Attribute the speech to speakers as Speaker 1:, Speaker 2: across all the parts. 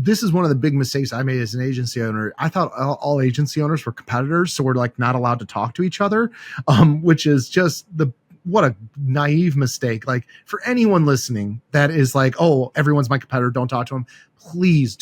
Speaker 1: this is one of the big mistakes I made as an agency owner. I thought all agency owners were competitors, so we're like not allowed to talk to each other, which is just what a naive mistake. Like, for anyone listening that is like, oh, everyone's my competitor, don't talk to them. Please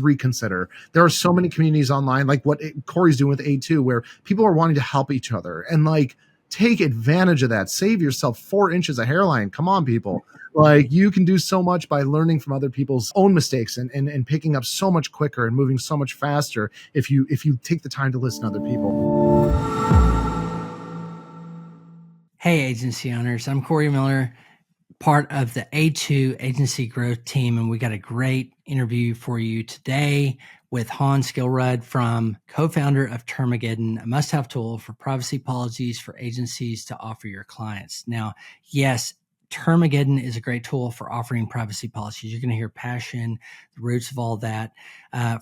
Speaker 1: reconsider. There are so many communities online, like what Cory's doing with A2, where people are wanting to help each other, and like, take advantage of that. Save yourself 4 inches of hairline. Come on, people. Like, you can do so much by learning from other people's own mistakes and picking up so much quicker and moving so much faster if you take the time to listen to other people.
Speaker 2: Hey, agency owners. I'm Cory Miller, part of the A2 agency growth team, and we got a great interview for you today with Hans Skillrud, co-founder of Termageddon, a must-have tool for privacy policies for agencies to offer your clients. Now, yes, Termageddon is a great tool for offering privacy policies. You're going to hear passion, the roots of all that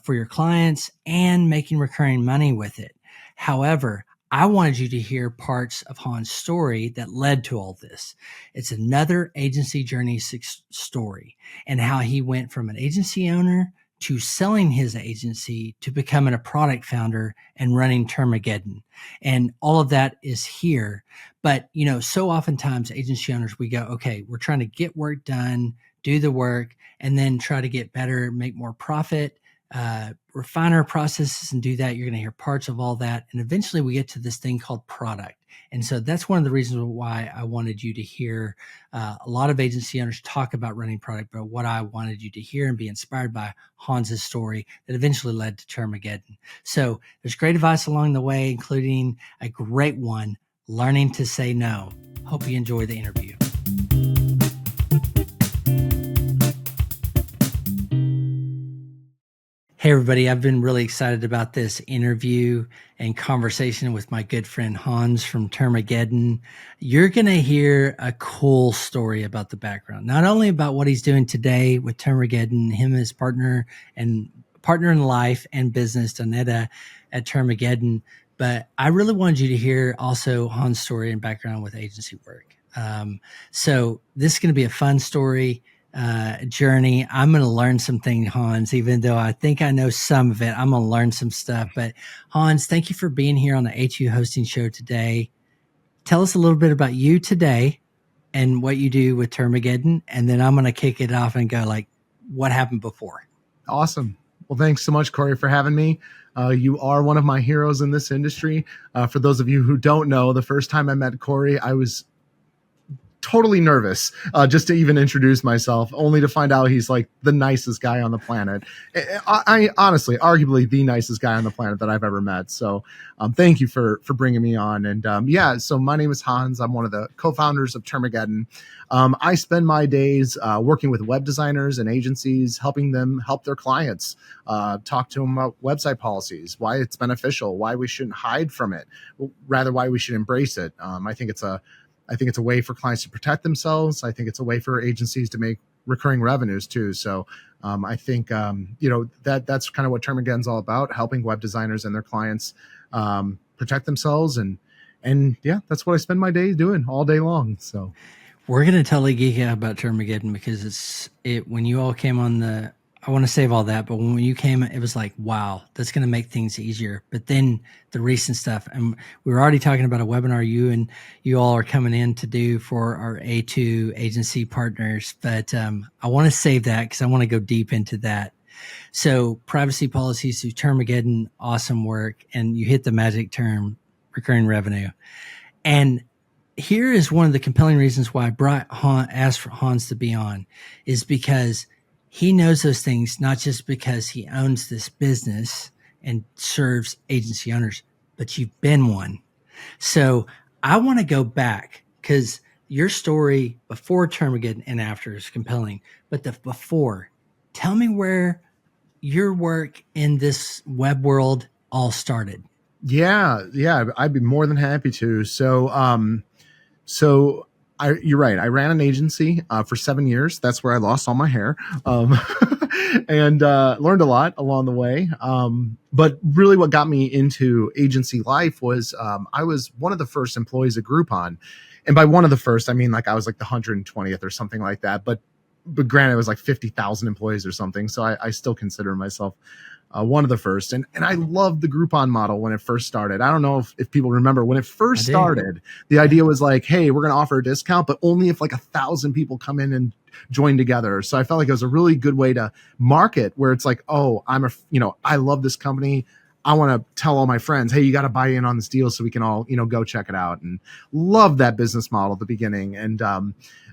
Speaker 2: for your clients, and making recurring money with it. However, I wanted you to hear parts of Hans' story that led to all this. It's another agency journey story, and how he went from an agency owner to selling his agency to becoming a product founder and running Termageddon. And all of that is here. But, so oftentimes agency owners, we go, okay, we're trying to get work done, do the work, and then try to get better, make more profit, refine our processes and do that. You're going to hear parts of all that. And eventually we get to this thing called product. And so that's one of the reasons why I wanted you to hear a lot of agency owners talk about running product, but what I wanted you to hear and be inspired by Hans's story that eventually led to Termageddon. So there's great advice along the way, including a great one, learning to say no. Hope you enjoy the interview. Hey, everybody. I've been really excited about this interview and conversation with my good friend Hans from Termageddon. You're going to hear a cool story about the background, not only about what he's doing today with Termageddon, him and his partner in life and business, Donetta, at Termageddon, but I really wanted you to hear also Hans' story and background with agency work. So this is going to be a fun story. Journey. I'm going to learn some things, Hans, even though I think I know some of it. I'm going to learn some stuff. But Hans, thank you for being here on the A2 hosting show today. Tell us a little bit about you today and what you do with Termageddon. And then I'm going to kick it off and go like, what happened before?
Speaker 1: Awesome. Well, thanks so much, Cory, for having me. You are one of my heroes in this industry. For those of you who don't know, the first time I met Cory, I was totally nervous just to even introduce myself, only to find out he's like the nicest guy on the planet. I honestly, arguably the nicest guy on the planet that I've ever met. So thank you for bringing me on. And so my name is Hans. I'm one of the co-founders of Termageddon. I spend my days working with web designers and agencies, helping them help their clients, talk to them about website policies, why it's beneficial, why we shouldn't hide from it, rather why we should embrace it. I think it's a way for clients to protect themselves. I think it's a way for agencies to make recurring revenues too. So I think, that's kind of what Termageddon's all about, helping web designers and their clients protect themselves. And yeah, that's what I spend my day doing all day long. So
Speaker 2: we're going to totally geek out about Termageddon because when you all came on I want to save all that, but when you came, it was like, wow, that's going to make things easier. But then the recent stuff, and we were already talking about a webinar you all are coming in to do for our A2 agency partners, but I want to save that because I want to go deep into that. So privacy policies through Termageddon, awesome work. And you hit the magic term, recurring revenue. And here is one of the compelling reasons why I asked for Hans to be on, is because he knows those things, not just because he owns this business and serves agency owners, but you've been one. So I want to go back because your story before Termageddon and after is compelling. But the before, tell me where your work in this web world all started.
Speaker 1: Yeah, I'd be more than happy to. You're right. I ran an agency for 7 years. That's where I lost all my hair and learned a lot along the way. But really what got me into agency life was I was one of the first employees at Groupon. And by one of the first, I mean like I was like the 120th or something like that. But but granted, it was like 50,000 employees or something. So I still consider myself one of the first. And I loved the Groupon model when it first started. I don't know if people remember when it first started, the idea was like, hey, we're going to offer a discount, but only if like 1,000 people come in and join together. So I felt like it was a really good way to market, where it's like, oh, I love this company. I want to tell all my friends, hey, you got to buy in on this deal so we can all, go check it out. And love that business model at the beginning. And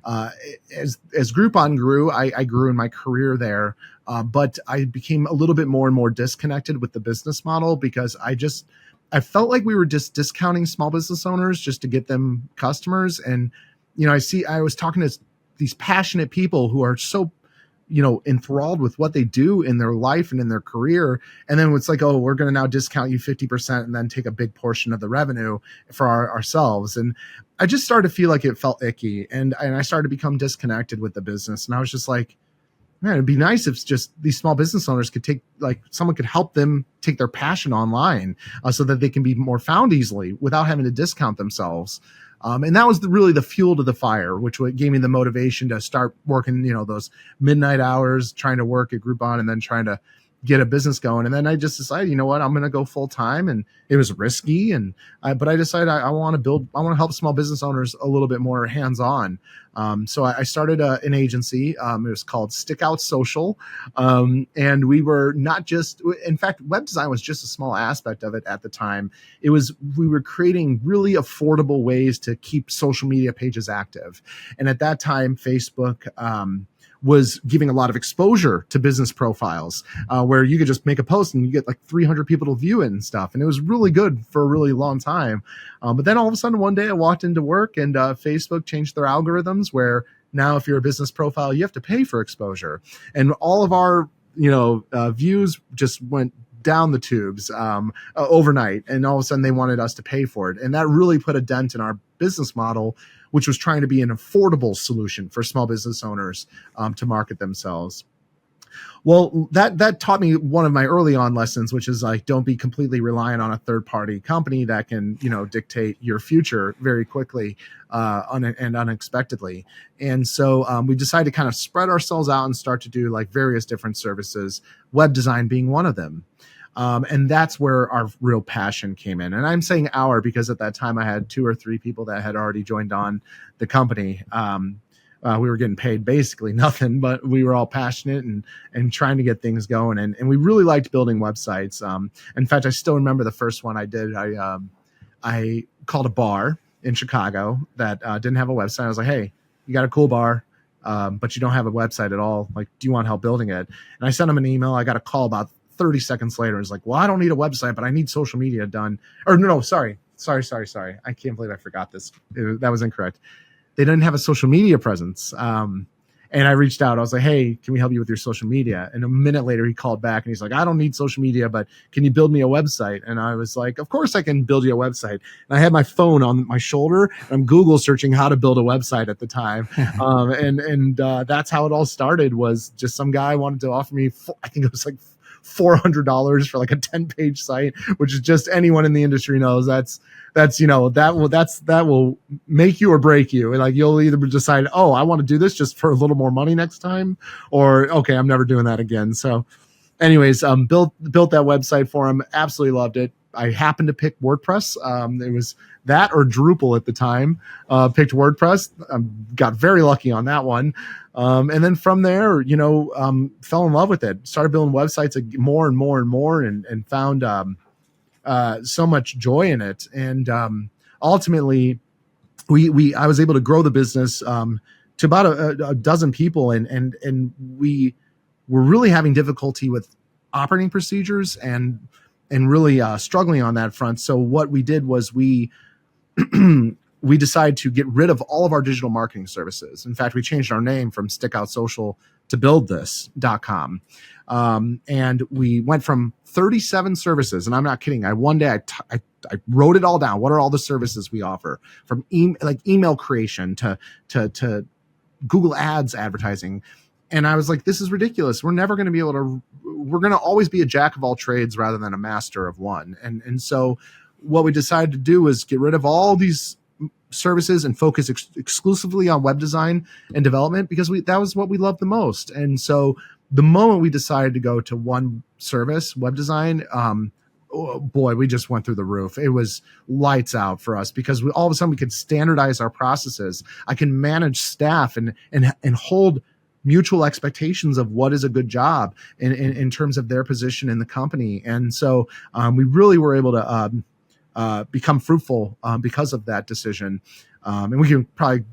Speaker 1: as Groupon grew, I grew in my career there. But I became a little bit more and more disconnected with the business model, because I felt like we were just discounting small business owners just to get them customers. And, I was talking to these passionate people who are so, enthralled with what they do in their life and in their career. And then it's like, oh, we're going to now discount you 50% and then take a big portion of the revenue for ourselves. And I just started to feel like it felt icky. And I started to become disconnected with the business. And I was just like, man, it'd be nice if just these small business owners could someone could help them take their passion online, so that they can be more found easily without having to discount themselves. And that was really the fuel to the fire, which gave me the motivation to start working, those midnight hours, trying to work at Groupon and then trying to get a business going. And then I just decided, you know what, I'm going to go full time. And it was risky. But I decided I want to help small business owners a little bit more hands on. So I started an agency. It was called Stick Out Social. And we were not just, in fact, web design was just a small aspect of it at the time. We were creating really affordable ways to keep social media pages active. And at that time, Facebook, was giving a lot of exposure to business profiles, where you could just make a post and you get like 300 people to view it and stuff. And it was really good for a really long time. But then all of a sudden one day I walked into work and Facebook changed their algorithms, where now if you're a business profile, you have to pay for exposure. And all of our, views just went down the tubes overnight. And all of a sudden they wanted us to pay for it. And that really put a dent in our business model, which was trying to be an affordable solution for small business owners to market themselves. Well, that taught me one of my early on lessons, which is like, don't be completely reliant on a third party company that can, dictate your future very quickly and unexpectedly. And so we decided to kind of spread ourselves out and start to do like various different services, web design being one of them. And that's where our real passion came in. And I'm saying our because at that time I had 2 or 3 people that had already joined on the company. We were getting paid basically nothing, but we were all passionate and trying to get things going. And we really liked building websites. In fact, I still remember the first one I did. I called a bar in Chicago that didn't have a website. I was like, hey, you got a cool bar, but you don't have a website at all. Like, do you want help building it? And I sent them an email. I got a call about 30 seconds later. It's like, well, I don't need a website, but I need social media done. Or no, sorry. I can't believe I forgot this. That was incorrect. They didn't have a social media presence. And I reached out. I was like, hey, can we help you with your social media? And a minute later, he called back and he's like, I don't need social media, but can you build me a website? And I was like, of course I can build you a website. And I had my phone on my shoulder. And I'm Google searching how to build a website at the time. And that's how it all started, was just some guy wanted to offer me, I think it was like $400 for like a 10-page site, which is just, anyone in the industry knows that will make you or break you. And like, you'll either decide, oh, I want to do this just for a little more money next time, or okay, I'm never doing that again. So anyways, built that website for him. Absolutely loved it. I happened to pick WordPress. It was that or Drupal at the time. Picked WordPress. Got very lucky on that one. And then from there, fell in love with it. Started building websites more and more and more, and found so much joy in it. And ultimately, I was able to grow the business to about a dozen people, and we were really having difficulty with operating procedures and really struggling on that front. So what we did was we decided to get rid of all of our digital marketing services. In fact, we changed our name from Stickout Social to BuildThis.com. And we went from 37 services, and I'm not kidding. One day I wrote it all down. What are all the services we offer, from email creation to Google Ads advertising. And I was like, this is ridiculous. We're never going to be able to, we're going to always be a jack of all trades rather than a master of one. And so what we decided to do was get rid of all these services and focus exclusively on web design and development because that was what we loved the most. And so the moment we decided to go to one service, web design, oh boy, we just went through the roof. It was lights out for us because all of a sudden we could standardize our processes. I can manage staff and hold mutual expectations of what is a good job in terms of their position in the company. And so we really were able to become fruitful because of that decision. And we can probably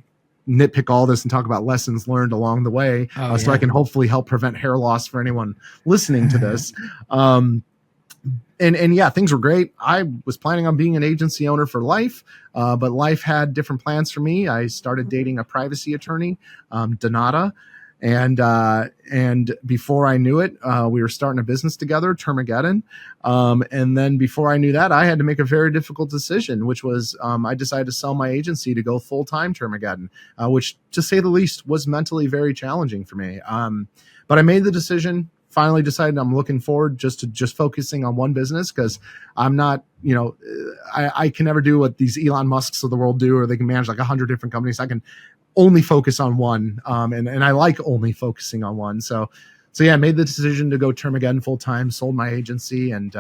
Speaker 1: nitpick all this and talk about lessons learned along the way, so I can hopefully help prevent hair loss for anyone listening to this. And yeah, things were great. I was planning on being an agency owner for life, but life had different plans for me. I started dating a privacy attorney, Donata. And before I knew it, we were starting a business together, Termageddon. And then before I knew that, I had to make a very difficult decision, which was I decided to sell my agency to go full-time Termageddon, which, to say the least, was mentally very challenging for me. But I made the decision. Finally decided I'm looking forward just focusing on one business, because I'm not, I can never do what these Elon Musks of the world do, or they can manage like 100 different companies. I can only focus on one. And I like only focusing on one. So yeah, I made the decision to go Termageddon full time, sold my agency. And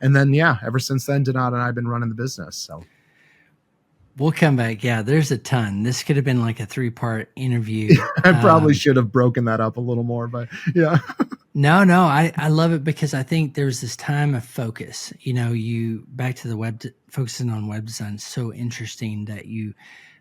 Speaker 1: then, yeah, ever since then, Donat and I have been running the business. So
Speaker 2: we'll come back. Yeah, there's a ton. This could have been like a 3-part interview.
Speaker 1: I probably should have broken that up a little more, but yeah.
Speaker 2: No, I love it because I think there's this time of focus. You back to the focusing on web design. It's so interesting that you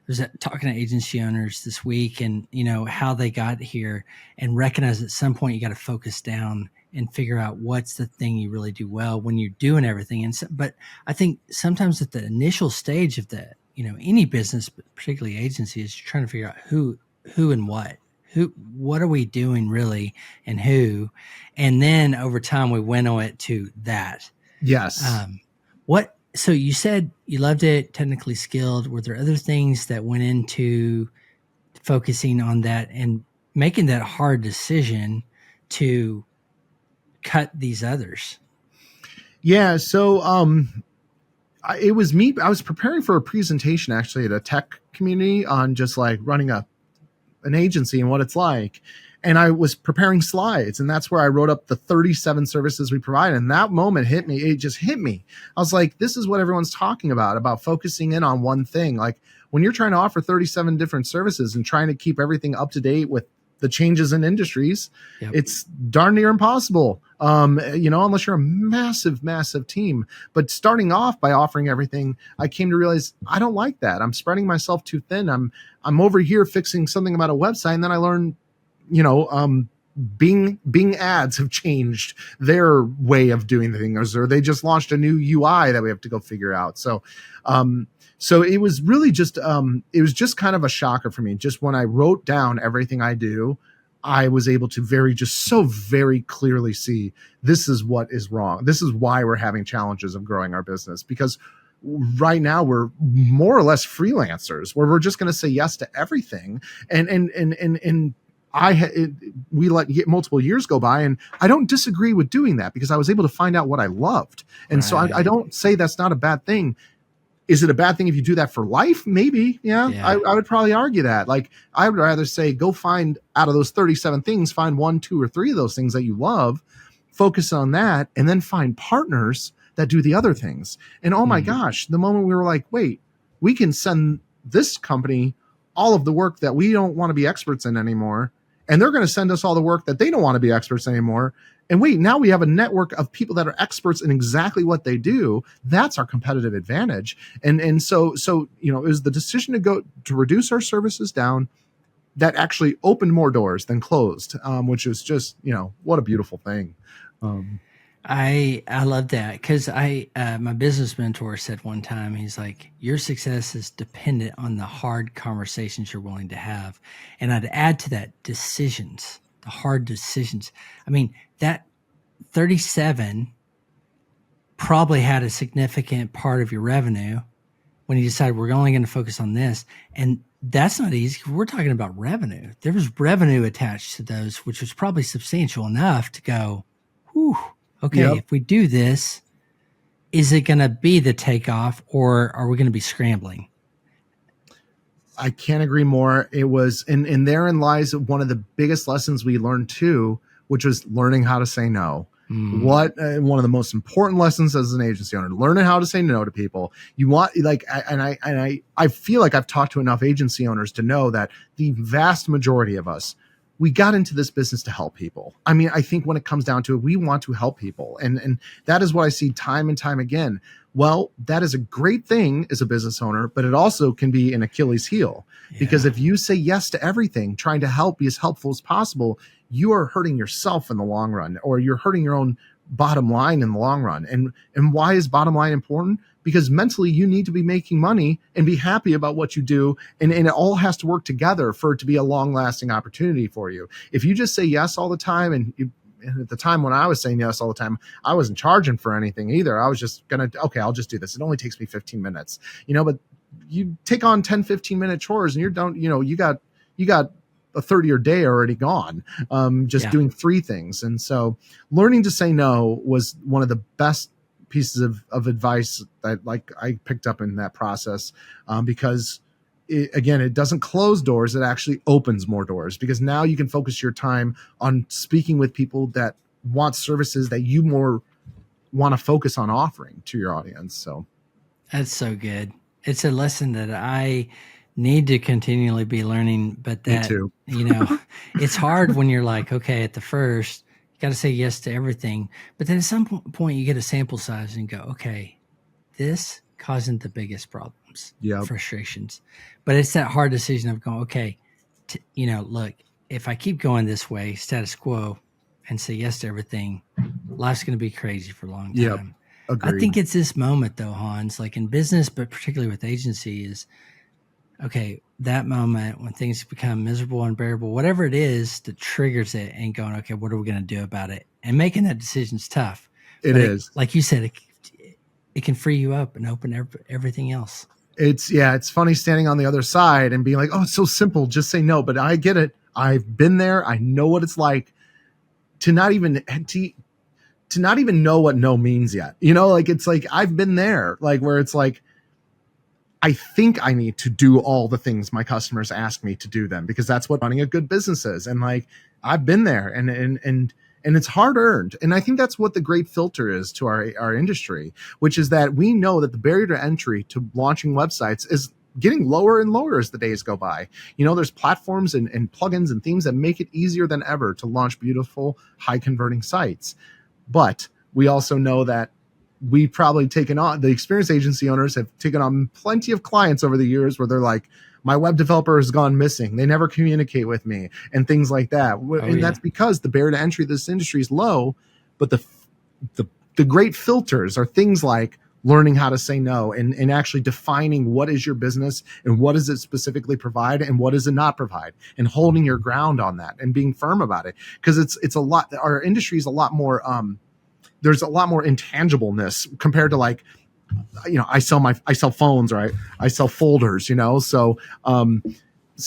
Speaker 2: was talking to agency owners this week, and how they got here, and recognize at some point you got to focus down and figure out what's the thing you really do well when you're doing everything. And but I think sometimes at the initial stage of the any business, but particularly agency, is trying to figure out who and what are we doing really, and who, and then over time we winnow it to that.
Speaker 1: Yes.
Speaker 2: So you said you loved it, technically skilled. Were there other things that went into focusing on that and making that hard decision to cut these others?
Speaker 1: Yeah. So it was me. I was preparing for a presentation actually at a tech community on just like running an agency and what it's like. And I was preparing slides, and that's where I wrote up the 37 services we provide. And that moment hit me. It just hit me. I was like, this is what everyone's talking about focusing in on one thing. Like when you're trying to offer 37 different services and trying to keep everything up to date with the changes in industries, yep, it's darn near impossible. Unless you're a massive, massive team. But starting off by offering everything, I came to realize I don't like that. I'm spreading myself too thin. I'm over here fixing something about a website, and then I learned, Bing ads have changed their way of doing things, or they just launched a new UI that we have to go figure out. So it was really just, it was just kind of a shocker for me. Just when I wrote down everything I do, I was able to very clearly see this is what is wrong. This is why we're having challenges of growing our business, because right now we're more or less freelancers where we're just going to say yes to everything. And we let multiple years go by, and I don't disagree with doing that because I was able to find out what I loved. And right. So I don't say that's not a bad thing. Is it a bad thing if you do that for life? Maybe. Yeah. I would probably argue that. Like, I would rather say, go find out of those 37 things, find 1, 2, or 3 of those things that you love, focus on that, and then find partners that do the other things. And oh my gosh, the moment we were like, wait, we can send this company all of the work that we don't want to be experts in anymore, and they're going to send us all the work that they don't want to be experts anymore. And wait, now we have a network of people that are experts in exactly what they do. That's our competitive advantage. And so it was the decision to reduce our services down that actually opened more doors than closed, which is just, what a beautiful thing.
Speaker 2: I love that, because my business mentor said one time, he's like, your success is dependent on the hard conversations you're willing to have. And I'd add to that decisions, the hard decisions. I mean, that 37 probably had a significant part of your revenue when you decided we're only going to focus on this. And that's not easy. We're talking about revenue. There was revenue attached to those, which was probably substantial enough to go, whew, okay, yep. If we do this, is it going to be the takeoff, or are we going to be scrambling?
Speaker 1: I can't agree more. It was, and therein lies one of the biggest lessons we learned too, which was learning how to say no. One of the most important lessons as an agency owner, learning how to say no to people. You want, like, I feel like I've talked to enough agency owners to know that the vast majority of us, we got into this business to help people. I mean, I think when it comes down to it, we want to help people. And that is what I see time and time again. Well, that is a great thing as a business owner, but it also can be an Achilles heel. Yeah. Because if you say yes to everything, trying to help, be as helpful as possible, you are hurting yourself in the long run, or you're hurting your own bottom line in the long run. And why is bottom line important? Because mentally you need to be making money and be happy about what you do. And it all has to work together for it to be a long lasting opportunity for you. If you just say yes all the time, and at the time when I was saying yes all the time, I wasn't charging for anything either. I was just okay, I'll just do this. It only takes me 15 minutes, but you take on 10, 15-minute chores and you're done. You got a 30-year day already gone, doing 3 things. And so learning to say no was one of the best pieces of advice that I picked up in that process, because it doesn't close doors. It actually opens more doors, because now you can focus your time on speaking with people that want services that you more want to focus on offering to your audience. So
Speaker 2: that's so good. It's a lesson that I need to continually be learning, but that,
Speaker 1: me too.
Speaker 2: It's hard when you're like, okay, at the first, you got to say yes to everything. But then at some point you get a sample size and go, okay, this causing the biggest problems, frustrations. But it's that hard decision of going, okay, look, if I keep going this way, status quo, and say yes to everything, life's going to be crazy for a long time. Yep.
Speaker 1: Agreed.
Speaker 2: I think it's this moment though, Hans, like in business, but particularly with agency, is okay, that moment when things become miserable, unbearable, whatever it is that triggers it, and going, okay, what are we going to do about it? And making that decision is tough.
Speaker 1: It is.
Speaker 2: Like you said, it can free you up and open everything else.
Speaker 1: It's funny standing on the other side and being like, oh, it's so simple, just say no. But I get it. I've been there. I know what it's like to not even know what no means yet. It's like, I've been there, like where it's like, I think I need to do all the things my customers ask me to do them, because that's what running a good business is. And like, I've been there, and it's hard earned. And I think that's what the great filter is to our industry, which is that we know that the barrier to entry to launching websites is getting lower and lower as the days go by. There's platforms and plugins and themes that make it easier than ever to launch beautiful, high converting sites. But we also know that we've probably taken on, the experienced agency owners have taken on plenty of clients over the years where they're like, my web developer has gone missing, they never communicate with me, and things like that. That's because the barrier to entry to this industry is low. But the great filters are things like learning how to say no, and actually defining what is your business and what does it specifically provide and what does it not provide, and holding your ground on that and being firm about it. Because it's a lot, our industry is a lot more, there's a lot more intangibleness compared to like, I sell phones, or I sell folders, so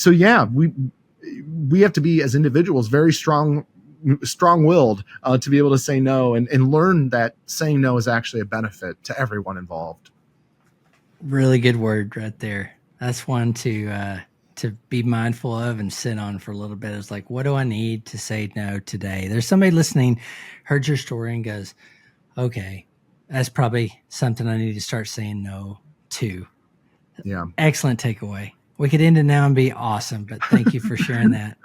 Speaker 1: yeah, we have to be, as individuals, very strong-willed to be able to say no, and learn that saying no is actually a benefit to everyone involved.
Speaker 2: Really good word right there. That's one to be mindful of and sit on for a little bit. It's like, what do I need to say no today? There's somebody listening, heard your story and goes, okay, that's probably something I need to start saying no to.
Speaker 1: Yeah.
Speaker 2: Excellent takeaway. We could end it now and be awesome, but thank you for sharing that.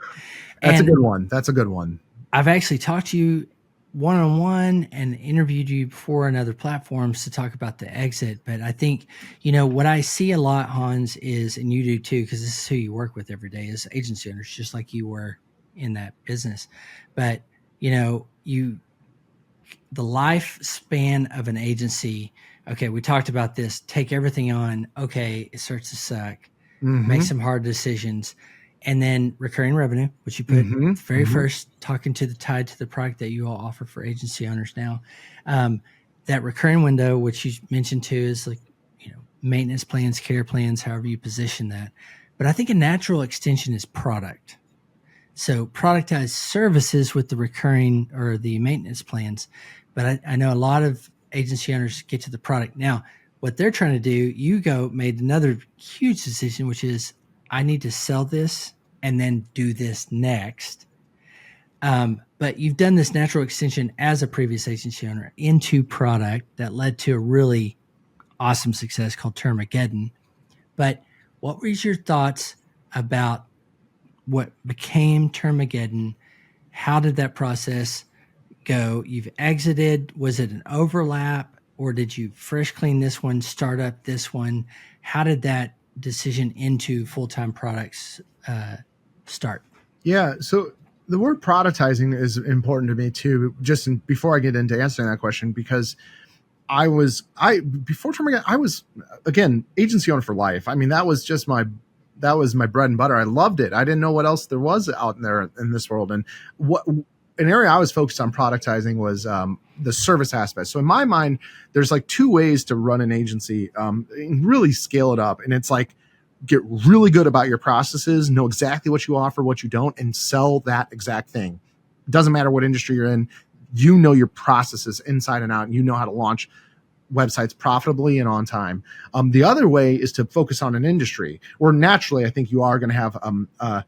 Speaker 1: That's a good one.
Speaker 2: I've actually talked to you one-on-one and interviewed you before on other platforms to talk about the exit. But I think, what I see a lot, Hans, is, and you do too, because this is who you work with every day, is agency owners, just like you were in that business. But, the lifespan of an agency, okay, we talked about this, take everything on, okay, it starts to suck, make some hard decisions. And then recurring revenue, which you put very first, talking to the tied to the product that you all offer for agency owners now. That recurring window, which you mentioned too, is like, maintenance plans, care plans, however you position that. But I think a natural extension is product. So productized services with the recurring or the maintenance plans. But I know a lot of agency owners get to the product. Now, what they're trying to do, made another huge decision, which is, I need to sell this and then do this next. But you've done this natural extension as a previous agency owner into product that led to a really awesome success called Termageddon. But what was your thoughts about what became Termageddon? How did that process go? You've exited. Was it an overlap, or did you fresh clean this one, start up this one? How did that decision into full-time products start?
Speaker 1: Yeah. So the word productizing is important to me too, before I get into answering that question, because before Termageddon, I was, again, agency owner for life. I mean, that was my bread and butter. I loved it. I didn't know what else there was out there in this world. And an area I was focused on productizing was the service aspect. So in my mind, there's like two ways to run an agency and really scale it up. And it's like, get really good about your processes, know exactly what you offer, what you don't, and sell that exact thing. It doesn't matter what industry you're in. You know your processes inside and out, and you know how to launch websites profitably and on time. The other way is to focus on an industry where naturally I think you are going to have a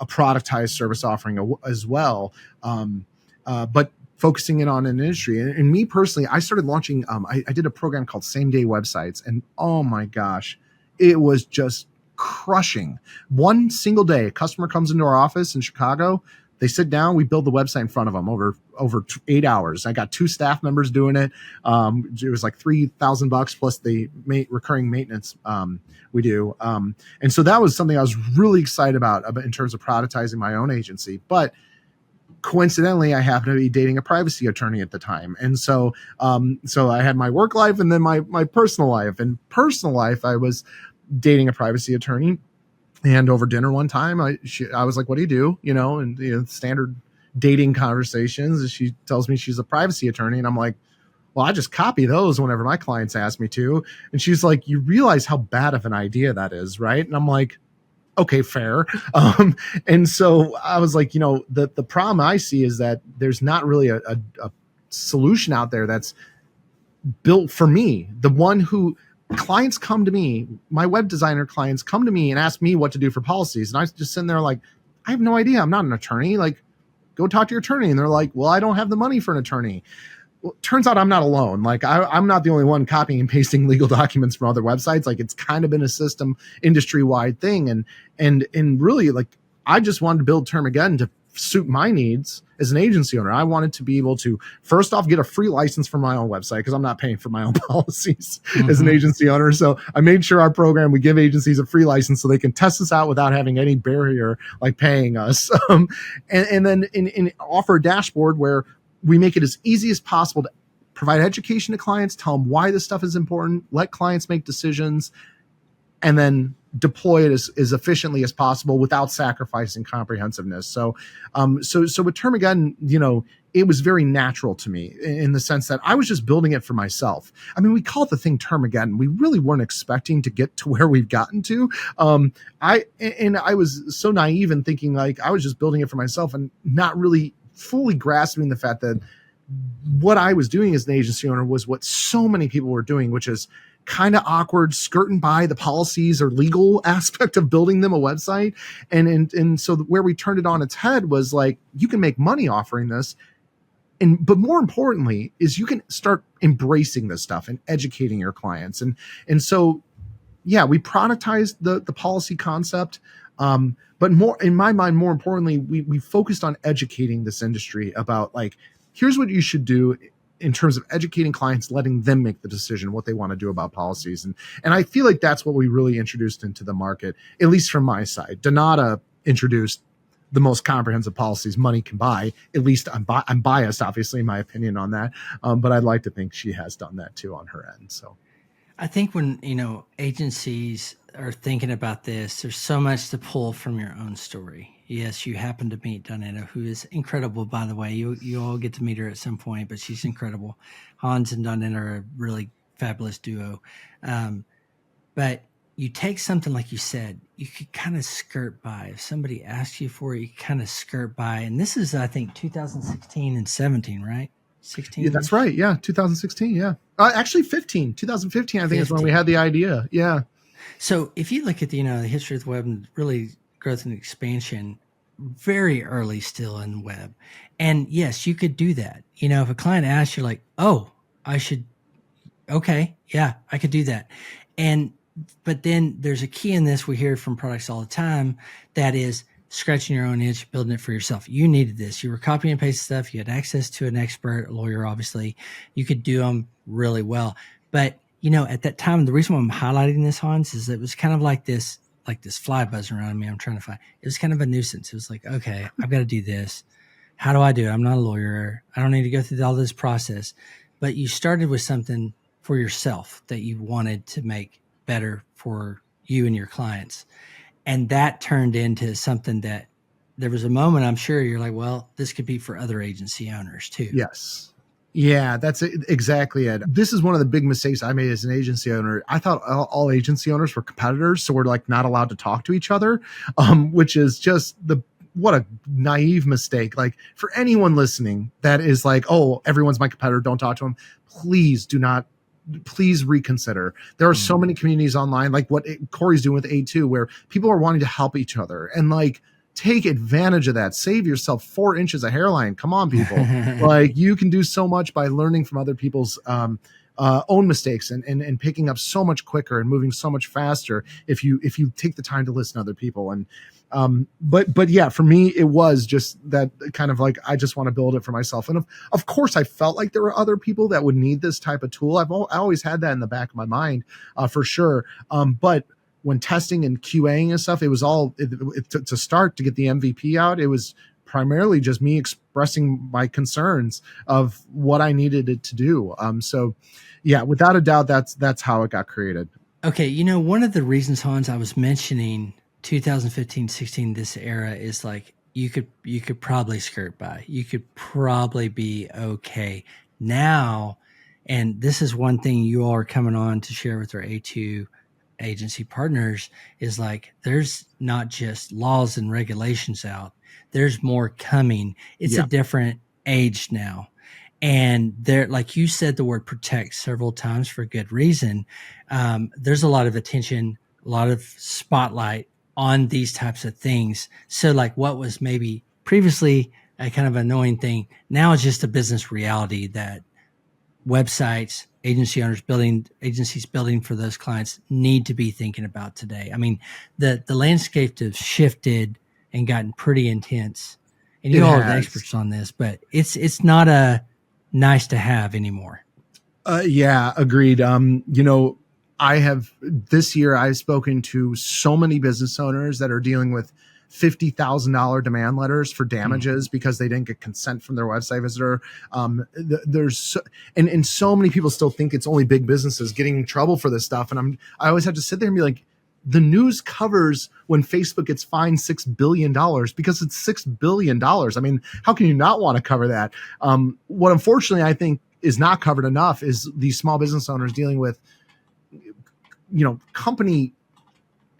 Speaker 1: productized service offering as well. But focusing in on an industry. And me personally, I started launching, I did a program called Same Day Websites, and oh my gosh, it was just crushing. One single day, a customer comes into our office in Chicago, they sit down, we build the website in front of them over 8 hours. I got 2 staff members doing it. It was like $3,000 plus the recurring maintenance we do. And so that was something I was really excited about in terms of productizing my own agency. But coincidentally, I happened to be dating a privacy attorney at the time. And so I had my work life and then my personal life. And personal life, I was dating a privacy attorney. And over dinner one time, I was like, "What do you do?" And standard dating conversations. She tells me she's a privacy attorney, and I'm like, "Well, I just copy those whenever my clients ask me to." And she's like, "You realize how bad of an idea that is, right?" And I'm like, "Okay, fair." And so I was like, the problem I see is that there's not really a solution out there that's built for me. The one who clients come to me, my web designer clients come to me and ask me what to do for policies. And I just sit there like, I have no idea. I'm not an attorney. Like, go talk to your attorney. And they're like, well, I don't have the money for an attorney. Well, turns out I'm not alone. Like I'm not the only one copying and pasting legal documents from other websites. Like it's kind of been a system industry wide thing. And really like, I just wanted to build Termageddon to suit my needs as an agency owner. I wanted to be able to first off get a free license for my own website because I'm not paying for my own policies as an agency owner. So I made sure our program, we give agencies a free license so they can test us out without having any barrier like paying us. And then offer a dashboard where we make it as easy as possible to provide education to clients, tell them why this stuff is important, let clients make decisions, and then deploy it as efficiently as possible without sacrificing comprehensiveness. So with Termageddon, it was very natural to me in the sense that I was just building it for myself. I mean, we call it the thing Termageddon. We really weren't expecting to get to where we've gotten to. I was so naive in thinking like I was just building it for myself and not really fully grasping the fact that what I was doing as an agency owner was what so many people were doing, which is kind of awkward, skirting by the policies or legal aspect of building them a website. And so where we turned it on its head was like, you can make money offering this. But more importantly is you can start embracing this stuff and educating your clients. And so, yeah, we productized the policy concept. But more in my mind, more importantly, we focused on educating this industry about like, here's what you should do in terms of educating clients, letting them make the decision what they want to do about policies. And I feel like that's what we really introduced into the market, at least from my side. Donata introduced the most comprehensive policies money can buy. At least I'm biased, obviously, in my opinion on that. But I'd like to think she has done that too on her end. So
Speaker 2: I think when, agencies are thinking about this, there's so much to pull from your own story. Yes, you happen to meet Donetta, who is incredible, by the way. You all get to meet her at some point, but she's incredible. Hans and Donetta are a really fabulous duo. But you take something like you said, you could kind of skirt by. If somebody asks you for it, you kind of skirt by. And this is, I think, 2016 and 17, right? 16?
Speaker 1: Yeah, that's right. Yeah, 2016. Yeah. Actually, 2015, I think is when we had the idea. Yeah.
Speaker 2: So if you look at the history of the web and really growth and expansion, very early still in the web. And yes, you could do that. If a client asks you like, oh, I should, okay, yeah, I could do that. But then there's a key in this. We hear from products all the time. That is scratching your own itch, building it for yourself. You needed this. You were copying and pasting stuff. You had access to an expert, a lawyer, obviously. You could do them really well. But at that time, the reason why I'm highlighting this, Hans, is it was kind of like this fly buzzing around me. I'm trying to find. It was kind of a nuisance. It was like, okay, I've got to do this. How do I do it? I'm not a lawyer. I don't need to go through all this process. But you started with something for yourself that you wanted to make better for you and your clients. And that turned into something that there was a moment, I'm sure you're like, well, this could be for other agency owners too.
Speaker 1: Yes. Yeah, that's exactly it. This is one of the big mistakes I made as an agency owner. I thought all agency owners were competitors, so we're like not allowed to talk to each other, which is just what a naive mistake. Like for anyone listening that is like, oh, everyone's my competitor, don't talk to them. Please reconsider. There are so many communities online, like what Cory's doing with A2, where people are wanting to help each other and like take advantage of that. Save yourself 4 inches of hairline. Come on, people. Like you can do so much by learning from other people's own mistakes and picking up so much quicker and moving so much faster if you take the time to listen to other people. And but yeah, for me, it was just that kind of like, I just want to build it for myself. And of course I felt like there were other people that would need this type of tool. I always had that in the back of my mind, for sure. But when testing and QAing and stuff, it was all to start to get the MVP out. It was primarily just me expressing my concerns of what I needed it to do. So yeah, without a doubt, that's how it got created.
Speaker 2: Okay. One of the reasons, Hans, I was mentioning 2015, 16, this era is like, you could probably skirt by, you could probably be okay now. And this is one thing you all are coming on to share with our A2 agency partners is like, there's not just laws and regulations out, there's more coming. It's a different age now. And there, like you said, the word protect several times for good reason. There's a lot of attention, a lot of spotlight on these types of things. So like what was maybe previously a kind of annoying thing, now it's just a business reality that websites, agency owners agencies building for those clients need to be thinking about today. I mean, the landscape has shifted and gotten pretty intense, and you all are the experts on this, but it's not a nice to have anymore.
Speaker 1: Yeah, agreed. This year I've spoken to so many business owners that are dealing with $50,000 demand letters for damages because they didn't get consent from their website visitor. And so many people still think it's only big businesses getting in trouble for this stuff. And I always have to sit there and be like, the news covers when Facebook gets fined $6 billion because it's $6 billion. I mean, how can you not want to cover that? What unfortunately I think is not covered enough is these small business owners dealing with, company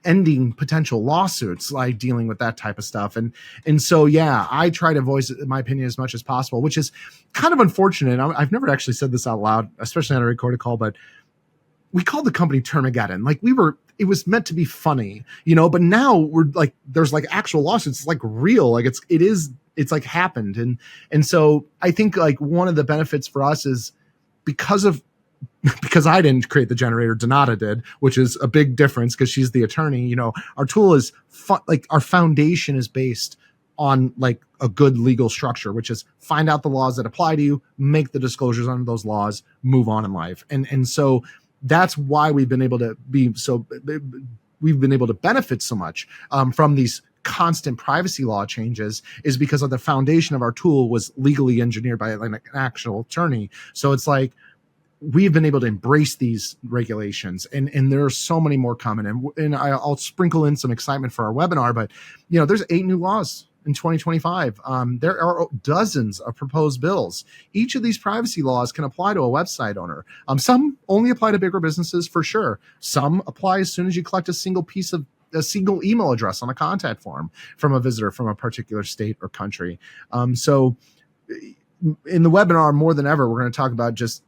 Speaker 1: ending potential lawsuits, like dealing with that type of stuff. And so, yeah, I try to voice my opinion as much as possible, which is kind of unfortunate. I've never actually said this out loud, especially on a recorded call, but we called the company Termageddon. Like it was meant to be funny, but now we're like, there's like actual lawsuits. It's like real, like it's like happened. And so I think like one of the benefits for us is because I didn't create the generator, Donata did, which is a big difference because she's the attorney. Our tool is like our foundation is based on like a good legal structure, which is find out the laws that apply to you, make the disclosures under those laws, move on in life. And so that's why we've been able to benefit so much from these constant privacy law changes, is because of the foundation of our tool was legally engineered by like an actual attorney. So it's like, we've been able to embrace these regulations, and there are so many more coming. And I'll sprinkle in some excitement for our webinar, but there's 8 new laws in 2025. There are dozens of proposed bills. Each of these privacy laws can apply to a website owner. Some only apply to bigger businesses for sure. Some apply as soon as you collect a single email address on a contact form from a visitor from a particular state or country. So in the webinar, more than ever, we're going to talk about just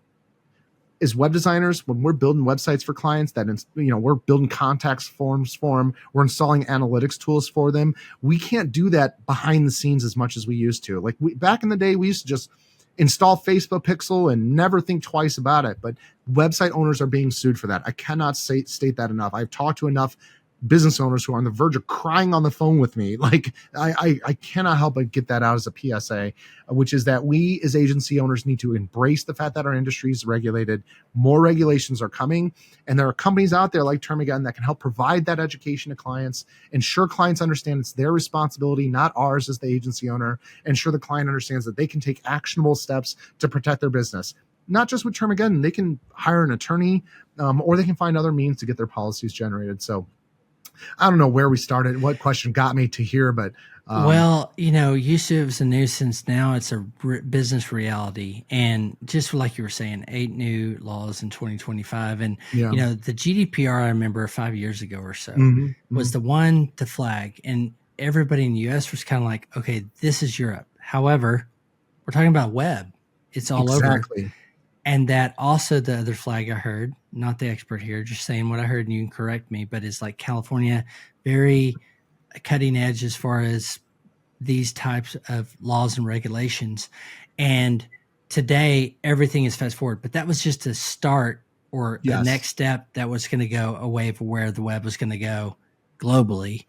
Speaker 1: as web designers, when we're building websites for clients we're building contacts forms for them, we're installing analytics tools for them. We can't do that behind the scenes as much as we used to. Like back in the day, we used to just install Facebook Pixel and never think twice about it. But website owners are being sued for that. I cannot state that enough. I've talked to enough business owners who are on the verge of crying on the phone with me. Like I cannot help but get that out as a PSA, which is that we as agency owners need to embrace the fact that our industry is regulated. More regulations are coming, and there are companies out there like Termageddon that can help provide that education to clients, ensure clients understand it's their responsibility, not ours as the agency owner, ensure the client understands that they can take actionable steps to protect their business. Not just with Termageddon, they can hire an attorney, or they can find other means to get their policies generated. So I don't know where we started, what question got me to here, but
Speaker 2: used to it was a nuisance. Now it's a business reality. And just like you were saying, 8 new laws in 2025. And, the GDPR, I remember 5 years ago or so, was the one to flag. And everybody in the US was kind of like, okay, this is Europe. However, we're talking about web. It's all over. And that also the other flag I heard, not the expert here, just saying what I heard, and you can correct me, but it's like California, very cutting edge as far as these types of laws and regulations. And today, everything is fast forward. But that was just a start or the next step that was going to go away from where the web was going to go globally.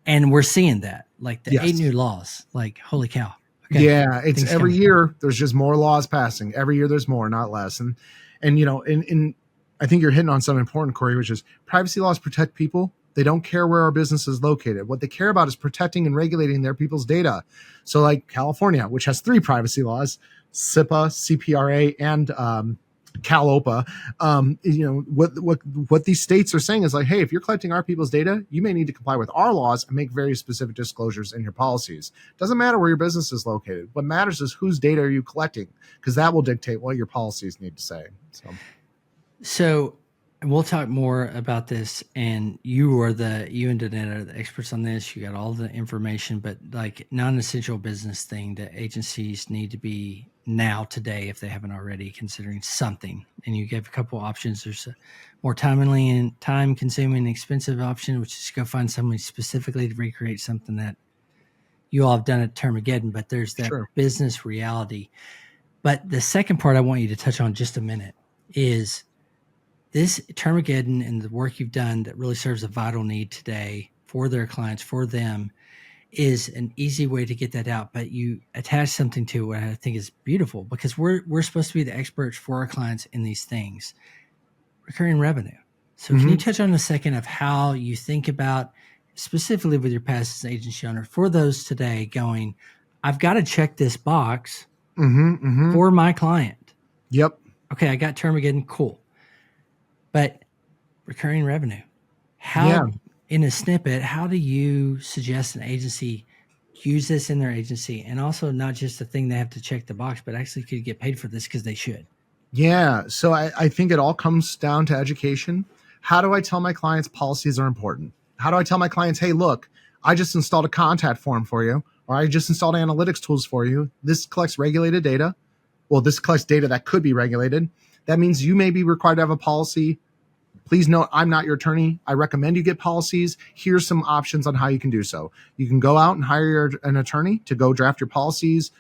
Speaker 2: And we're seeing that, like the 8 new laws, like, holy cow.
Speaker 1: Okay. Yeah, it's every year there's just more laws passing. Every year there's more, not less. And I think you're hitting on something important, Cory, which is privacy laws protect people. They don't care where our business is located. What they care about is protecting and regulating their people's data. So like California, which has 3 privacy laws, SIPA, CPRA, and CalOPA. What these states are saying is like, hey, if you're collecting our people's data, you may need to comply with our laws and make very specific disclosures in your policies. Doesn't matter where your business is located. What matters is whose data are you collecting, because that will dictate what your policies need to say.
Speaker 2: So we'll talk more about this, and you and Danette are the experts on this. You got all the information, but like non-essential business thing that agencies need to be now today, if they haven't already, considering something. And you gave a couple options. There's a more time consuming, expensive option, which is go find somebody specifically to recreate something that you all have done at Termageddon, but there's that business reality. But the second part I want you to touch on just a minute is this Termageddon and the work you've done that really serves a vital need today for their clients, for them, is an easy way to get that out. But you attach something to what I think is beautiful, because we're supposed to be the experts for our clients in these things. Recurring revenue. So can you touch on a second of how you think about, specifically with your past as an agency owner, for those today going, I've got to check this box for my client.
Speaker 1: Yep.
Speaker 2: Okay, I got Termageddon, cool. But recurring revenue, how in a snippet, how do you suggest an agency use this in their agency, and also not just a thing they have to check the box, but actually could get paid for this because they should?
Speaker 1: Yeah. So I think it all comes down to education. How do I tell my clients policies are important? How do I tell my clients, hey, look, I just installed a contact form for you, or I just installed analytics tools for you. This collects regulated data. Well, this collects data that could be regulated. That means you may be required to have a policy. Please note, I'm not your attorney. I recommend you get policies. Here's some options on how you can do so. You can go out and hire an attorney to go draft your policies.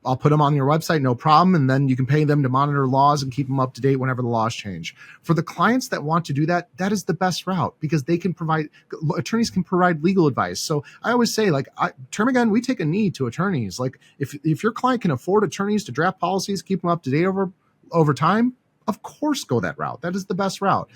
Speaker 1: I'll put them on your website, no problem. And then you can pay them to monitor laws and keep them up to date whenever the laws change. For the clients that want to do that, that is the best route, because attorneys can provide legal advice. So I always say, like, Termageddon, we take a knee to attorneys. Like, if your client can afford attorneys to draft policies, keep them up to date over time, of course, go that route. That is the best route.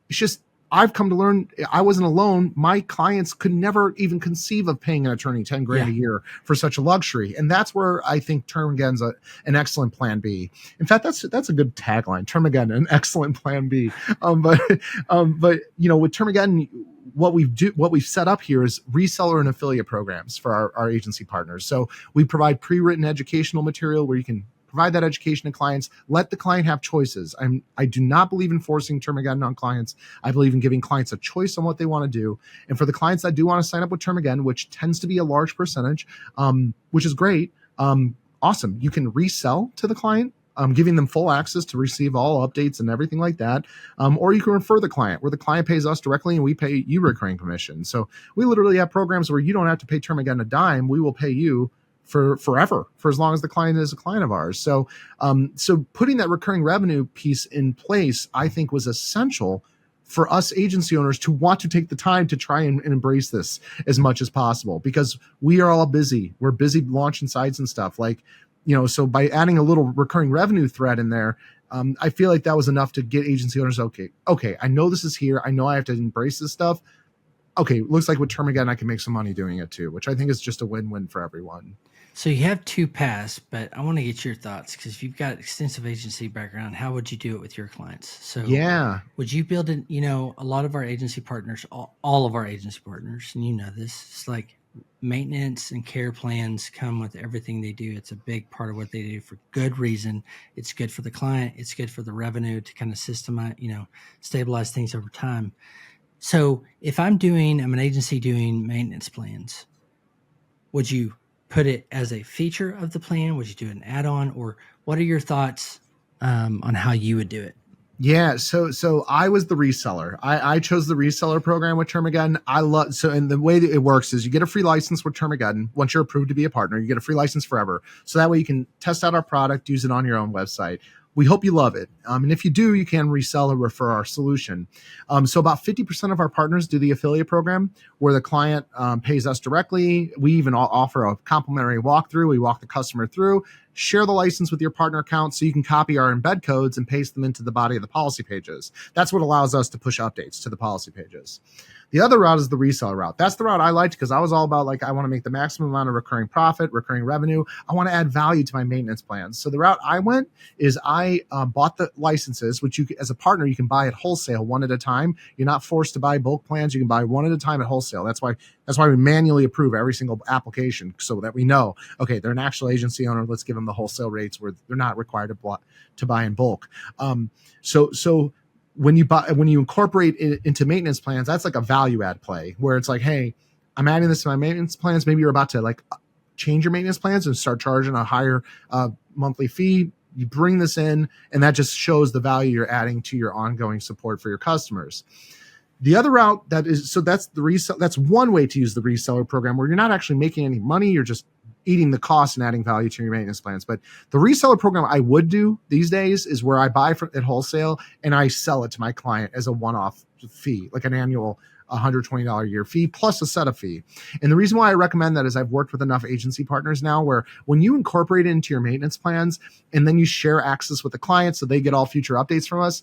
Speaker 1: It's just, I've come to learn I wasn't alone. My clients could never even conceive of paying an attorney $10,000 a year for such a luxury. And that's where I think Termageddon's an excellent plan B. In fact, that's a good tagline, Termageddon, an excellent plan B. But with Termageddon, what we've set up here is reseller and affiliate programs for our agency partners. So we provide pre-written educational material where you can provide that education to clients. Let the client have choices. I do not believe in forcing Termageddon on clients. I believe in giving clients a choice on what they want to do. And for the clients that do want to sign up with Termageddon, which tends to be a large percentage, which is great, awesome. You can resell to the client giving them full access to receive all updates and everything like that. Or you can refer the client, where the client pays us directly and we pay you recurring commission. So we literally have programs where you don't have to pay Termageddon a dime. We will pay you for forever, for as long as the client is a client of ours. So putting that recurring revenue piece in place, I think, was essential for us agency owners to want to take the time to try and embrace this as much as possible, because we are all busy. We're busy launching sites and stuff, like, so by adding a little recurring revenue thread in there, I feel like that was enough to get agency owners, okay, I know this is here. I know I have to embrace this stuff. Okay, looks like with Termageddon, I can make some money doing it too, which I think is just a win-win for everyone.
Speaker 2: So you have two paths, but I want to get your thoughts, because you've got extensive agency background. How would you do it with your clients? So
Speaker 1: yeah,
Speaker 2: would you build it? A lot of our agency partners, all of our agency partners, and this, it's like maintenance and care plans come with everything they do. It's a big part of what they do for good reason. It's good for the client. It's good for the revenue to kind of systemize, stabilize things over time. So if I'm an agency doing maintenance plans, would you put it as a feature of the plan? Would you do an add-on, or what are your thoughts on how you would do it?
Speaker 1: Yeah, so I was the reseller. I chose the reseller program with Termageddon. And the way that it works is you get a free license with Termageddon. Once you're approved to be a partner, you get a free license forever. So that way you can test out our product, use it on your own website. We hope you love it. And if you do, you can resell or refer our solution. So about 50% of our partners do the affiliate program, where the client pays us directly. We even offer a complimentary walkthrough. We walk the customer through, share the license with your partner account so you can copy our embed codes and paste them into the body of the policy pages. That's what allows us to push updates to the policy pages. The other route is the reseller route. That's the route I liked, because I was all about, I want to make the maximum amount of recurring profit, recurring revenue. I want to add value to my maintenance plans. So the route I went is I bought the licenses, which as a partner, you can buy at wholesale, one at a time. You're not forced to buy bulk plans. You can buy one at a time at wholesale. That's why we manually approve every single application, so that we know, okay, they're an actual agency owner. Let's give them the wholesale rates where they're not required to buy in bulk. So when you incorporate it into maintenance plans, that's like a value add play, where it's like, hey, I'm adding this to my maintenance plans. Maybe you're about to change your maintenance plans and start charging a higher monthly fee. You bring this in, and that just shows the value you're adding to your ongoing support for your customers. The other route that's one way to use the reseller program, where you're not actually making any money. You're just eating the cost and adding value to your maintenance plans. But the reseller program I would do these days is where I buy at wholesale and I sell it to my client as a one-off fee, like an annual $120 a year fee plus a setup fee. And the reason why I recommend that is I've worked with enough agency partners now where when you incorporate it into your maintenance plans and then you share access with the client so they get all future updates from us,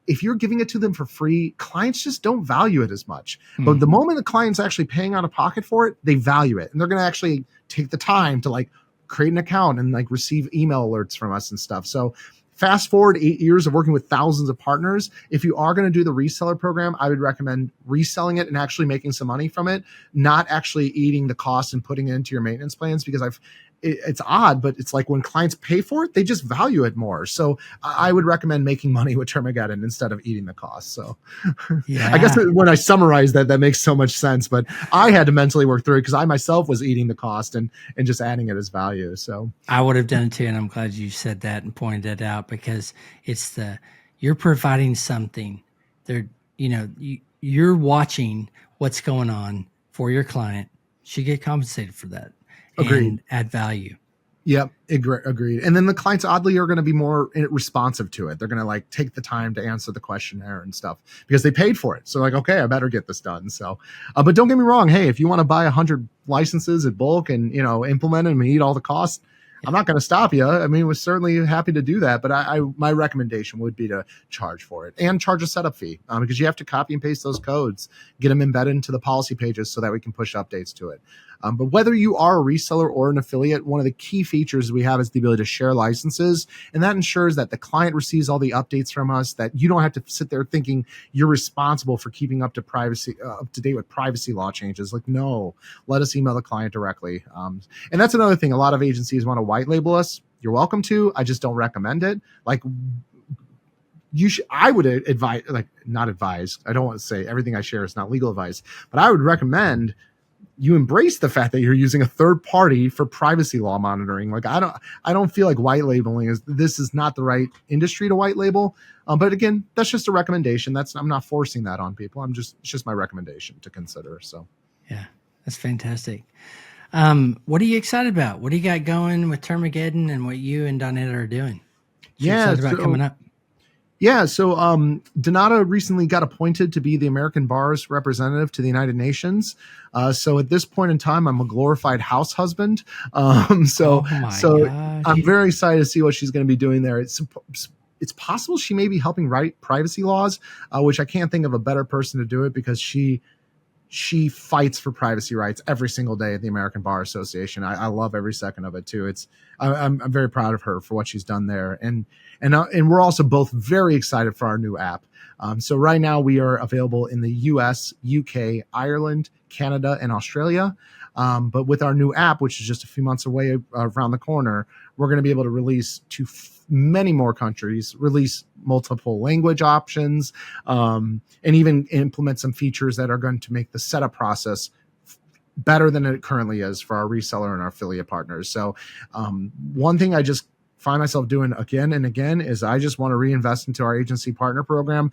Speaker 1: if you're giving it to them for free, clients just don't value it as much. Mm-hmm. But the moment the client's actually paying out of pocket for it, they value it. And they're going to actually take the time to create an account and receive email alerts from us and stuff. So fast forward 8 years of working with thousands of partners. If you are going to do the reseller program, I would recommend reselling it and actually making some money from it, not actually eating the cost and putting it into your maintenance plans, because it's odd, but it's like when clients pay for it, they just value it more. So I would recommend making money with Termageddon instead of eating the cost. So yeah. I guess when I summarize that makes so much sense, but I had to mentally work through it because I myself was eating the cost and just adding it as value. So
Speaker 2: I would have done it too. And I'm glad you said that and pointed it out, because you're providing something there. You're watching what's going on for your client. Should get compensated for that.
Speaker 1: Agreed.
Speaker 2: And add value.
Speaker 1: Yep, agreed. And then the clients oddly are going to be more responsive to it. They're going to take the time to answer the questionnaire and stuff because they paid for it. So okay, I better get this done. So, but don't get me wrong. Hey, if you want to buy 100 licenses at bulk and implement them and eat all the costs, I'm not going to stop you. I mean, we're certainly happy to do that, but my recommendation would be to charge for it and charge a setup fee because you have to copy and paste those codes, get them embedded into the policy pages so that we can push updates to it. But whether you are a reseller or an affiliate, one of the key features we have is the ability to share licenses, and that ensures that the client receives all the updates from us, that you don't have to sit there thinking you're responsible for keeping up to date with privacy law changes. No, let us email the client directly. And that's another thing. A lot of agencies want to white label us. You're welcome to. I just don't recommend it. I would advise, not advise. I don't want to say everything I share is not legal advice, but I would recommend you embrace the fact that you're using a third party for privacy law monitoring. Like I don't feel like white labeling is not the right industry to white label. But again, that's just a recommendation. I'm not forcing that on people. It's just my recommendation to consider. So
Speaker 2: yeah, that's fantastic. What are you excited about? What do you got going with Termageddon and what you and Donetta are doing?
Speaker 1: Yeah,
Speaker 2: excited about coming up.
Speaker 1: Yeah, so Donata recently got appointed to be the American Bar's representative to the United Nations. So at this point in time, I'm a glorified house husband. So I'm very excited to see what she's going to be doing there. It's possible she may be helping write privacy laws, which I can't think of a better person to do it, because she fights for privacy rights every single day at the American Bar Association. I love every second of it too. I'm very proud of her for what she's done there. And we're also both very excited for our new app. So right now we are available in the US, UK, Ireland, Canada, and Australia. But with our new app, which is just a few months away around the corner, we're going to be able to release to many more countries, release multiple language options, and even implement some features that are going to make the setup process better than it currently is for our reseller and our affiliate partners. So one thing I just find myself doing again and again is I just want to reinvest into our agency partner program.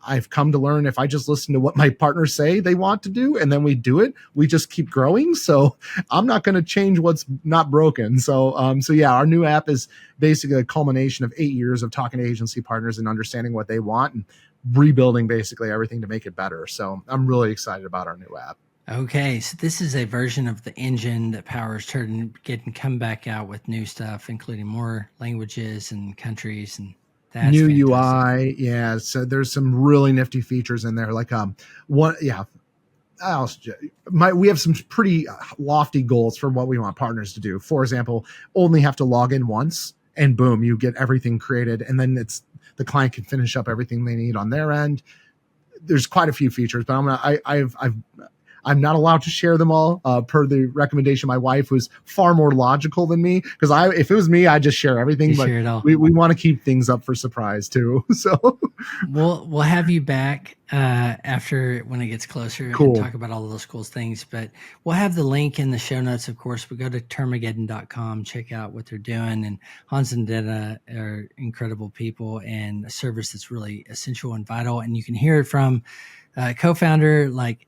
Speaker 1: I've come to learn if I just listen to what my partners say they want to do and then we do it, we just keep growing. So I'm not going to change what's not broken. So yeah, our new app is basically a culmination of 8 years of talking to agency partners and understanding what they want and rebuilding basically everything to make it better. So I'm really excited about our new app.
Speaker 2: Okay, so this is a version of the engine that powers Termageddon come back out with new stuff, including more languages and countries, and that's
Speaker 1: new
Speaker 2: fantastic.
Speaker 1: UI. Yeah, so there's some really nifty features in there. Like one, yeah. We have some pretty lofty goals for what we want partners to do. For example, only have to log in once, and boom, you get everything created, and then the client can finish up everything they need on their end. There's quite a few features, but I'm not allowed to share them all per the recommendation of my wife, who's far more logical than me. Because if it was me, I'd just share everything. But we want to keep things up for surprise too. So
Speaker 2: we'll have you back after when it gets closer and talk about all of those cool things. But we'll have the link in the show notes. Of course, we go to termageddon.com, check out what they're doing. And Hans and Detta are incredible people and a service that's really essential and vital. And you can hear it from co-founder, like,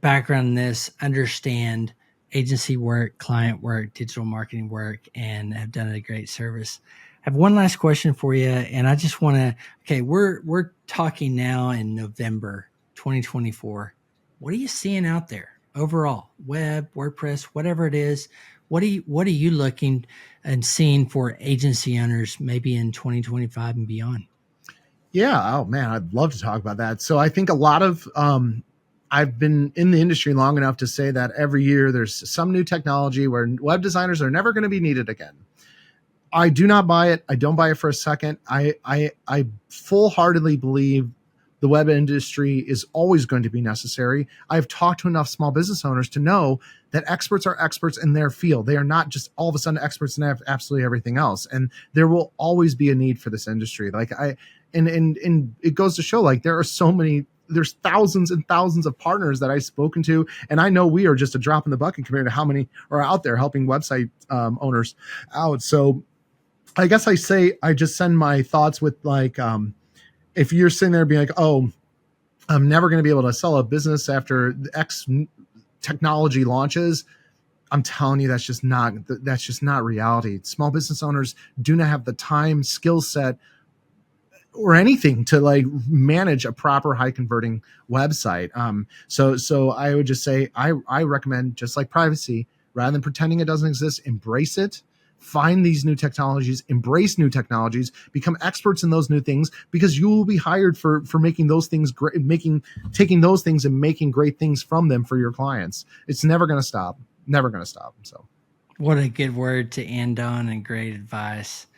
Speaker 2: background in this, understand agency work, client work, digital marketing work, and have done a great service. I have one last question for you, and I just want to. Okay, we're talking now in November 2024. What are you seeing out there overall? Web, WordPress, whatever it is. What are you looking and seeing for agency owners maybe in 2025 and beyond?
Speaker 1: Yeah. Oh man, I'd love to talk about that. So I think a lot of I've been in the industry long enough to say that every year there's some new technology where web designers are never going to be needed again. I do not buy it. I don't buy it for a second. I full-heartedly believe the web industry is always going to be necessary. I've talked to enough small business owners to know that experts are experts in their field. They are not just all of a sudden experts in absolutely everything else. And there will always be a need for this industry. And it goes to show, like, there's thousands and thousands of partners that I've spoken to, and I know we are just a drop in the bucket compared to how many are out there helping website owners out. So I guess I just send my thoughts with, like, if you're sitting there being like, oh, I'm never going to be able to sell a business after X technology launches, I'm telling you, that's just not reality. Small business owners do not have the time, skill set, or anything to like manage a proper high converting website. So I would just say, I recommend, just like privacy, rather than pretending it doesn't exist, embrace it, find these new technologies, embrace new technologies, become experts in those new things, because you will be hired for making those things great, taking those things and making great things from them for your clients. It's never going to stop. Never going to stop. So
Speaker 2: what a good word to end on, and great advice.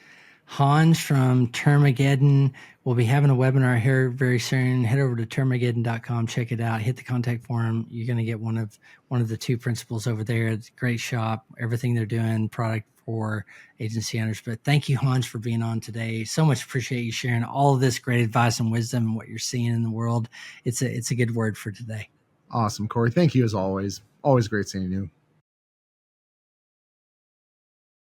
Speaker 2: Hans from Termageddon will be having a webinar here very soon. Head over to termageddon.com, check it out, hit the contact form. You're going to get one of the two principals over there. It's a great shop, everything they're doing, product for agency owners. But thank you, Hans, for being on today. So much appreciate you sharing all of this great advice and wisdom and what you're seeing in the world. It's a good word for today.
Speaker 1: Awesome, Cory. Thank you as always. Always great seeing you.